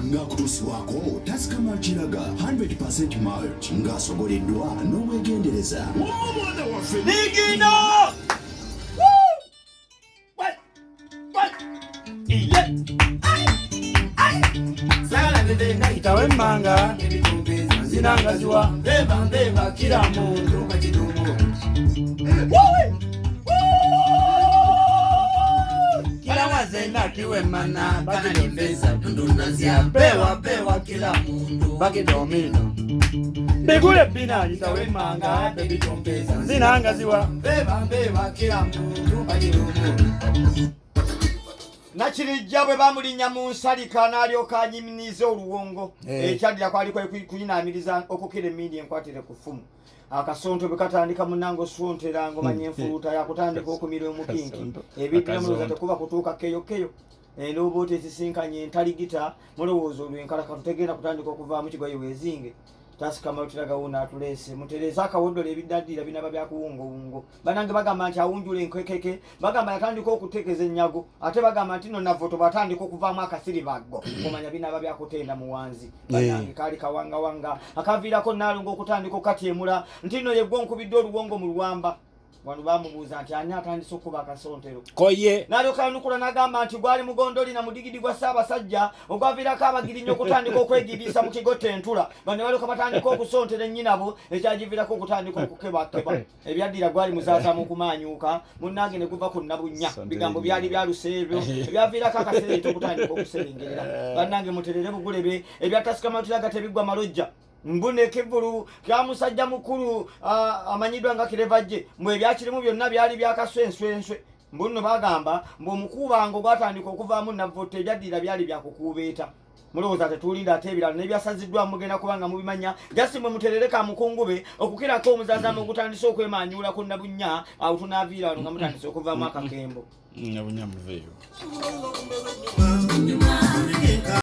Ngakutusi wako tasikama chiraga 100% mulch ngasogoleddwa n'obwegendereza. Omwana waffe Nigino! Itawe manga zinangaziwa beba kila muntu kila wazena kiwe mana bagidondeza dundunazia bewa kila muntu bagidomino begule bina itawe manga bebitompeza zinangaziwa beba kila muntu bagidomino Nachirijja bwe bamulinya mu nsalika n'alyoka anyiminiza oluwongo ekyaddira kwaliko kuyinaamiriza okukira emmindi enkwatire ku ffumu akasonto bwe katandika munango swontera ngomanya enfuluuta yakutandika okumira omukinki ebiddira mulowooza tekuba kutuuka keyo endowooza esisinkanye entaligita mulowooza olwenkalaka tutegenda kutandika okuvaamu kigoye weezinge tasikama tulaga wona atulese mutereza akawoddola ebidaddira binaba byakuwungowungo banange bagamba nti awunjula enkekeke bagamba yatandika okuteekeza ennyago ate bagamba nti no navoto batandika okuvaamu akasiri baggo kumanya binaba byakutenda muwanzi banange kaali kawangawanga akaviirako naalongo okutandika okatyemula nti no yeggwe onkubidde oluwongo mu luwamba wano bamubuuza nti ani atandise okuba akasontero koye nalyokanukula n'agamba nti gwali mugondoli na mudigidi gwa Ssaabasajja ogwaviirako abagirinnya okutandika okwegiriisa mu kigotta entula bano balyoka batandika okusontera ennyinabo ekyagiviirako okutandika okukebakeba ebyaddira gwali muzaazaamu okumaanyuuka munnange ne guva ku nnabunnya bigambo byali byaluse ebyo ebyaviirako akasereeta okutandika okuserengerera bannange muterere bugulebe ebyatasikamautiraga tebiggwa malojja mbune kivulu kya musajja mukulu amanyiddwa nga Kirevajje mbwe ebyakirimu byonna byali byakaswenswenswe mbunno bagamba mbw'omukuubango gwatandika okuvaamu navvoto ebyaddira byali byakukuubeeta mulowooza tetulinda ate ebirala nebyasaziddwamu mugenda kubanga mubimanya jasi mwe muterereka mukungube okukirako omuzaazaamu ogutandise okwemanyuula ku nabunnya awo tunaaviira wano nga mutandise okuvaamu akakembo nabunnya muveeyo